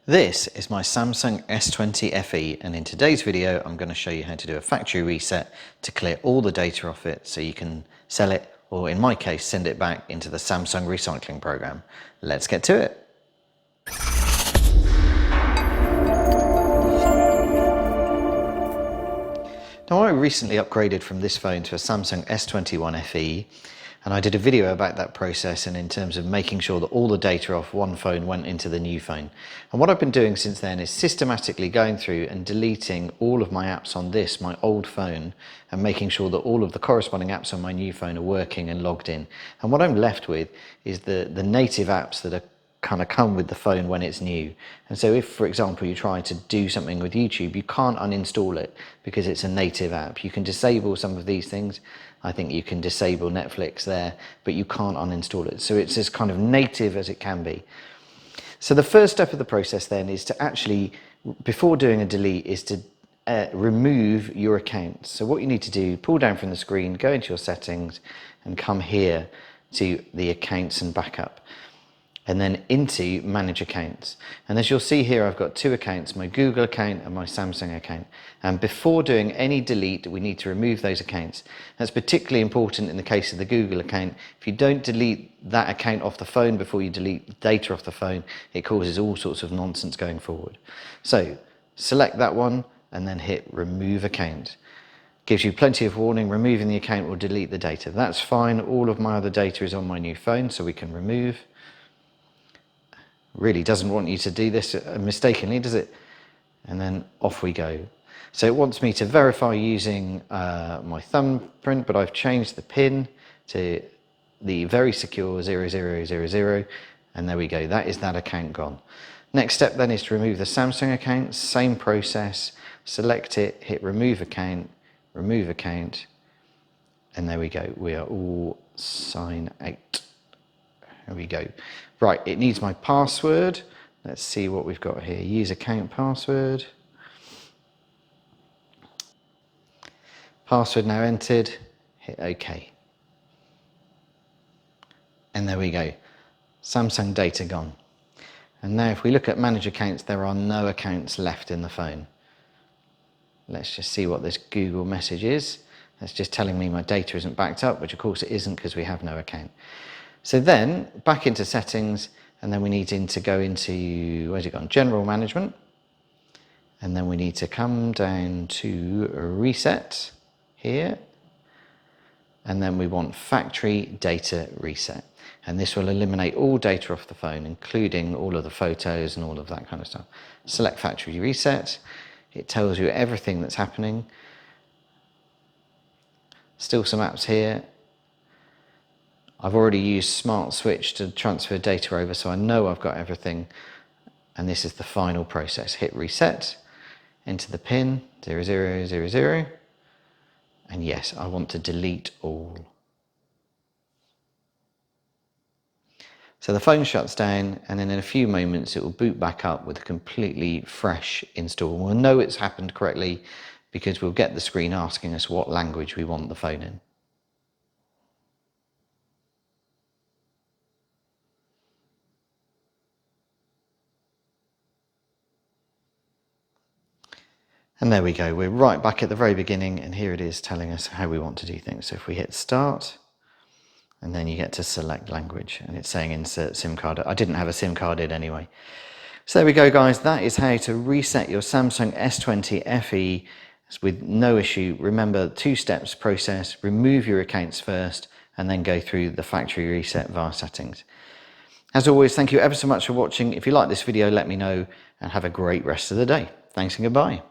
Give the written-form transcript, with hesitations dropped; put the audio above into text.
This is my Samsung S20 FE, and in today's video I'm going to show you how to do a factory reset to clear all the data off it so you can sell it, or in my case send it back into the Samsung recycling program. Let's get to it. Now, I recently upgraded from this phone to a Samsung S21 FE, and I did a video about that process and in terms of making sure that all the data off one phone went into the new phone. And what I've been doing since then is systematically going through and deleting all of my apps on this, my old phone, and making sure that all of the corresponding apps on my new phone are working and logged in. And what I'm left with is the native apps that are kind of come with the phone when it's new. And so if, for example, you try to do something with YouTube, you can't uninstall it because it's a native app. You can disable some of these things. I think you can disable Netflix there, but you can't uninstall it. So it's as kind of native as it can be. So the first step of the process then is to actually, before doing a delete, is to remove your accounts. So what you need to do, pull down from the screen, go into your settings and come here to the accounts and backup, and then into manage accounts. And as you'll see here, I've got two accounts, my Google account and my Samsung account. And before doing any delete, we need to remove those accounts. That's particularly important in the case of the Google account. If you don't delete that account off the phone before you delete data off the phone, it causes all sorts of nonsense going forward. So select that one and then hit remove account. Gives you plenty of warning, removing the account will delete the data. That's fine, all of my other data is on my new phone, so we can remove. Really doesn't want you to do this mistakenly, does it? And then off we go. So it wants me to verify using my thumbprint, but I've changed the PIN to the very secure 0000, and there we go. That is that account gone. Next step then is to remove the Samsung account. Same process. Select it, hit remove account, and there we go. We are all sign out. There we go. Right, it needs my password. Let's see what we've got here. Use account password. Password now entered. Hit OK. And there we go. Samsung data gone. And now if we look at manage accounts, there are no accounts left in the phone. Let's just see what this Google message is. That's just telling me my data isn't backed up, which of course it isn't because we have no account. So then back into settings, and then we need to go into, where's it gone? General management. And then we need to come down to reset here. And then we want factory data reset. And this will eliminate all data off the phone, including all of the photos and all of that kind of stuff. Select factory reset. It tells you everything that's happening. Still some apps here. I've already used Smart Switch to transfer data over, so I know I've got everything. And this is the final process. Hit reset, enter the PIN, 0000. And yes, I want to delete all. So the phone shuts down, and then in a few moments it will boot back up with a completely fresh install. We'll know it's happened correctly because we'll get the screen asking us what language we want the phone in. And there we go, we're right back at the very beginning, and here it is telling us how we want to do things. So if we hit start, and then you get to select language, and it's saying insert SIM card. I didn't have a SIM card in anyway. So there we go, guys. That is how to reset your Samsung S20 FE with no issue. Remember, 2 steps process, remove your accounts first, and then go through the factory reset via settings. As always, thank you ever so much for watching. If you like this video, let me know, and have a great rest of the day. Thanks and goodbye.